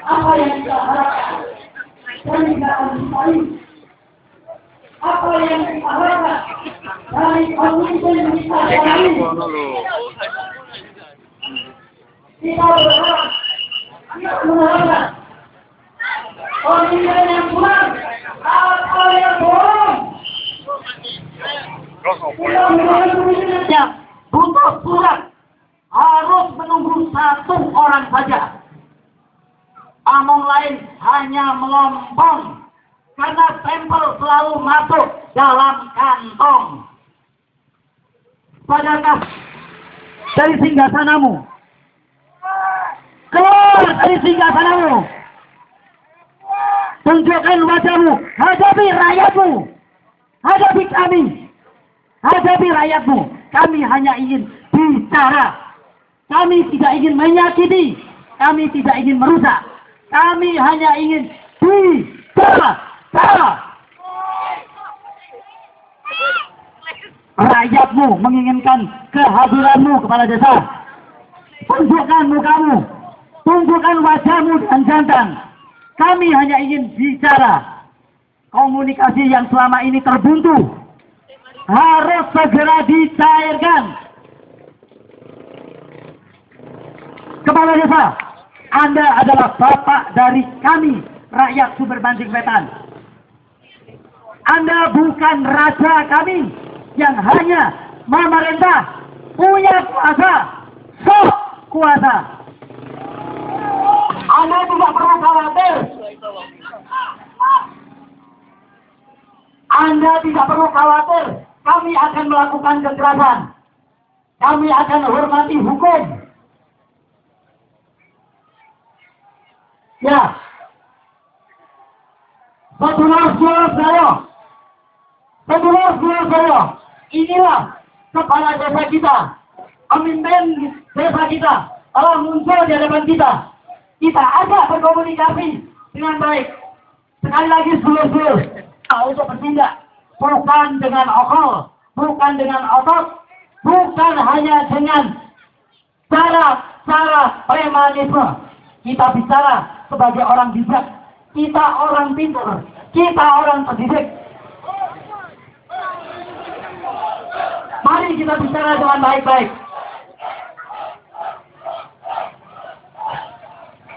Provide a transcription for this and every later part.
Apa yang kita harapkan dari negara ini? Apa yang kita harapkan dari pemimpin kita ini? Kita berharap, kita mengharapkan pemimpin yang kurang atau yang bohong. Kita mengharapkan pemimpin yang butuh surat harus menunggu satu orang saja. Omong lain hanya melompong karena stempel selalu masuk dalam kantong. Sadarkah dari singgasanamu? Keluar dari singgasanamu. Tunjukkan wajahmu, hadapi rakyatmu, hadapi kami, hadapi rakyatmu. Kami hanya ingin bicara. Kami tidak ingin menyakiti, kami tidak ingin merusak. Kami hanya ingin bicara. Rakyatmu menginginkan kehadiranmu kepala desa. Tunjukkan mukamu, tunjukkan wajahmu dan jantan. Kami hanya ingin bicara. Komunikasi yang selama ini terbuntu harus segera dicairkan. Kepala desa, Anda adalah bapak dari kami, rakyat Sumber Banting Wetan. Anda bukan raja kami yang hanya memerintah, punya kuasa, sok kuasa. Anda tidak perlu khawatir. Anda tidak perlu khawatir. Kami akan melakukan kekerasan. Kami akan hormati hukum. Ya, sedulur-sedulur saya, inilah kepala desa kita, pemimpin desa kita telah muncul di hadapan kita. Kita ajak berkomunikasi dengan baik. Sekali lagi sedulur-sedulur, untuk bertindak bukan dengan okol, bukan dengan otot, bukan hanya dengan cara premanisme. Kita bicara sebagai orang bijak, kita orang pintar, kita orang terdidik. Mari kita bicara dengan baik-baik.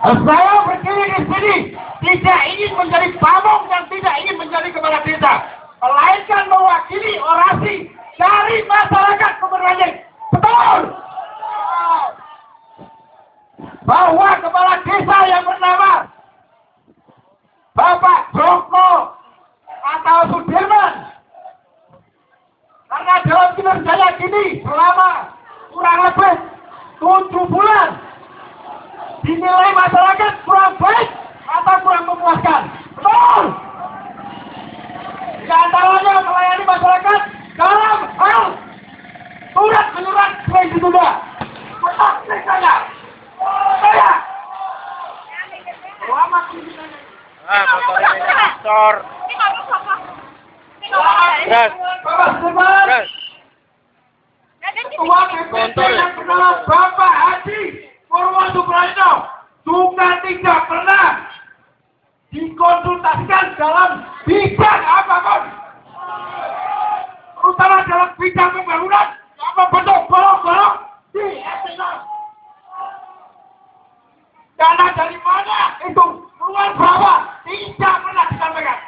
Saya berdiri di sini tidak ingin menjadi pamong dan tidak ingin menjadi kepala desa, melainkan mewakili orasi dari masyarakat Sumber Banting. Betul bahwa kepala desa yang bernama Bapak Joko atau Sudirman, karena dalam kinerjanya kini selama kurang lebih 7 bulan dinilai masyarakat kurang baik atau kurang memuaskan. Betul. Di antaranya melayani masyarakat dalam hal surat menyurat sebagai ditunda. Pasti saya. Selamat motor. Terus. Ketua DPD yang bernama Bapak Haji Purwo Suprayitno juga tidak pernah dikonsultasikan dalam bidang apapun, terutama dalam bidang pembangunan, apa bentuk bolong-bolong di SDM. Karena dari mana itu luar bawah tidak pernah disampaikan.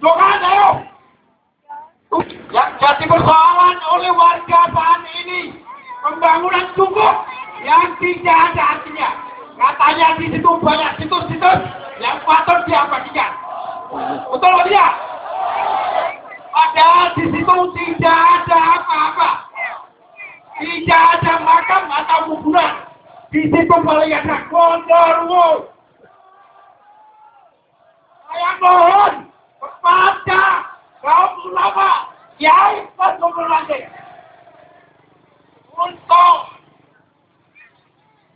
Bukan, ayo. Yang jadi persoalan oleh warga saat ini pembangunan cukup yang tidak ada artinya. Katanya di situ banyak situs-situs yang patut diabadikan. Betul atau tidak? Padahal di situ tidak ada apa-apa. Tidak ada makam atau kuburan. Di situ paling ada Gondorwo. Saya mohon kepada kaum ulama Kiai Sumber Banting untuk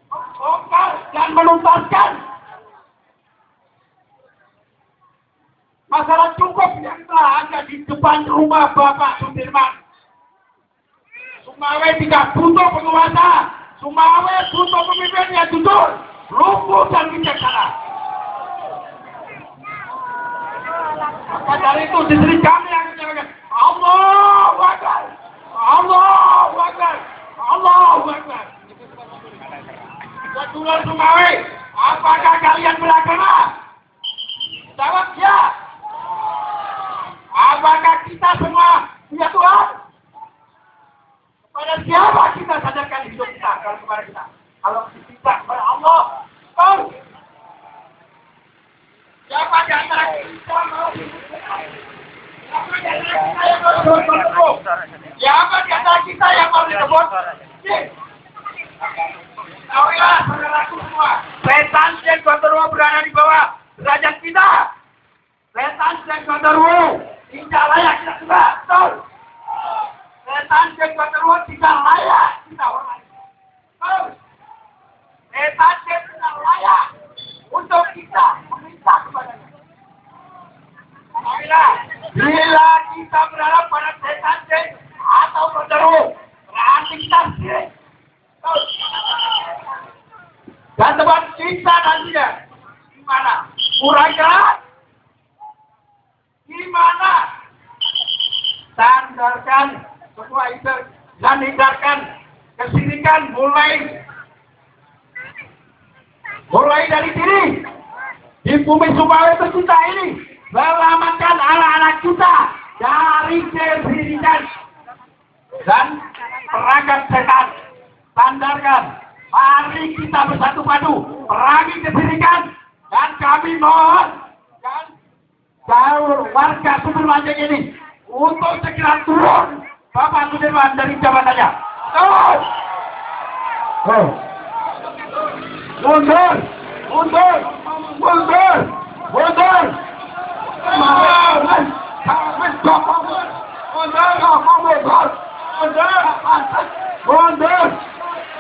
membongkar dan menuntaskan masalah cukup yang telah ada di depan rumah Bapak Sudirman. Sumawe tidak butuh penguasa. Sumawe butuh pemimpin yang jujur, lugu dan bijaksana. Maka dari itu di sini kami yang menyampaikan Allahu Akbar, Allahu Akbar, Allahu Akbar. Sedulur Sumawe, apakah kalian beragama? Jawab ya. Apakah kita semua punya Tuhan? Pada siapa kita sadarkan hidup kita? Kalau kepada kita, kalau kita kepada Allah, tahu. Siapa di antara kita mau siapa di antara kita yang mau disebut? Siapa di antara kita yang mau disebut? Tahuilah saudaraku semua, setan dan genderuwo berada di bawah derajat kita. Setan dan genderuwo tidak layak kita sembah, betul. Setan dan genderuwo tidak layak kita hormati, betul. Setan dan tidak layak untuk kita meminta kepadanya. Tahuilah, bila kita berharap pada setan atau genderuwo, berarti kita syirik. Dan tempat kita nantinya di mana? Kurang keras? Di mana? Sandarkan semua itu dan hindarkan kesyirikan mulai dari diri di bumi Sumawe tercinta ini. Selamatkan anak-anak kita dari kesyirikan dan perangkap setan. Sandarkan, mari kita bersatu padu perangi kesyirikan, dan kami mohon dan warga Sumber Manjing ini untuk segera turun Bapak Sudirman dari jabatannya. Mundur, mundur, mundur, mundur. Mundur.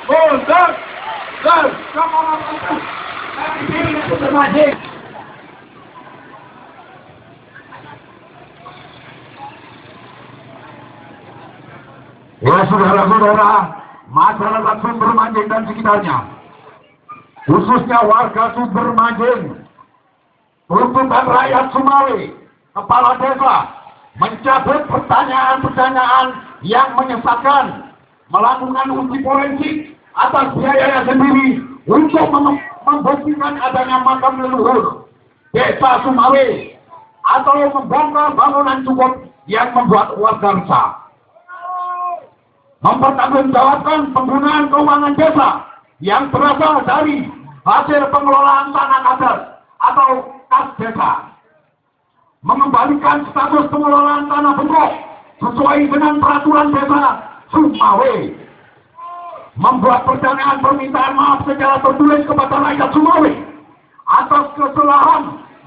Mundur! Ya saudara-saudara, masyarakat Sumber Manjing dan sekitarnya, khususnya warga Sumber Manjing, tuntutan rakyat Sumawe, kepala desa, mencabut pertanyaan-pertanyaan yang menyesatkan, melakukan uji forensik atas biayanya sendiri untuk membuktikan adanya makam leluhur desa Sumawe atau membongkar bangunan cukup yang membuat warga resah. Mempertanggungjawabkan penggunaan keuangan desa yang berasal dari hasil pengelolaan tanah adat atau kas desa. Mengembalikan status pengelolaan tanah pokok sesuai dengan peraturan desa Sumawe. Membuat permohonan maaf secara tertulis kepada rakyat Sumawe atas kesalahan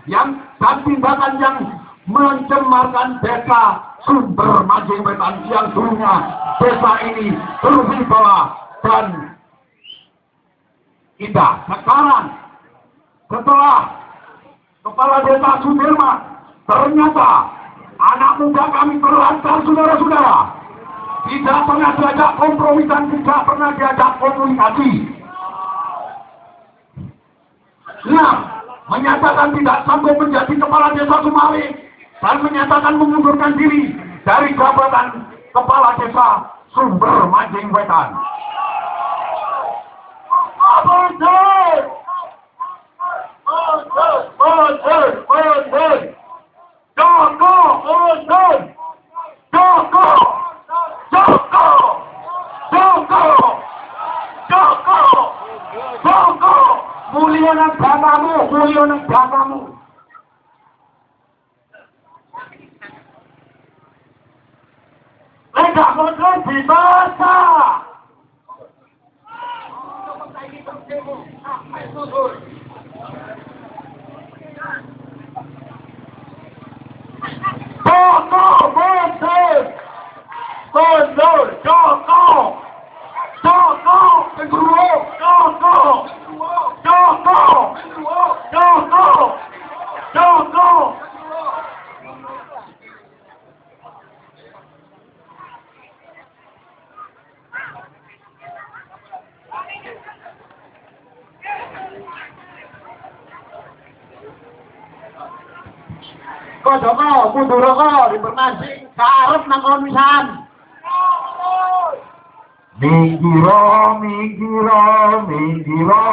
dan tindakan yang mencemarkan desa Sumber Manjing Wetan yang dulunya desa ini berwibawa dan indah. Sekarang setelah kepala desa Sudirman, ternyata anak muda kami terlantar, saudara-saudara. Tidak pernah diajak kompromi dan tidak pernah diajak komunikasi. Nah, menyatakan tidak sanggup menjadi kepala desa Sumawe dan menyatakan mengundurkan diri dari jabatan kepala desa Sumber Manjing Wetan. Mundur! Mundur! Mundur! Mundur! Joko! Mundur! Joko! Joko! Joko! Joko! Joko! Mulia negaramu, mulia negaramu. Tidak mundur di masa. Joko mundur! Mundur! Joko! Joko! Genderuwo! Joko! Joko! Joko! Joko! Kodoko, Kuduroko, informasi karep nang kon wisan. Minggiro, minggiro, minggiro,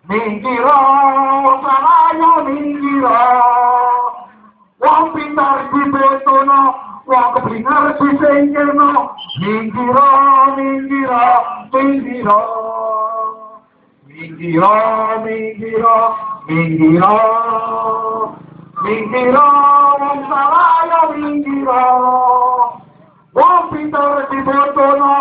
minggiro, salaya minggiro. Wong pintar dibetono, wong keblinger disingkirno. Minggiro, minggiro, minggiro. Minggiro, minggiro, minggiro. Minggiro, wong salaya minggiro. Wong pintar dibetono,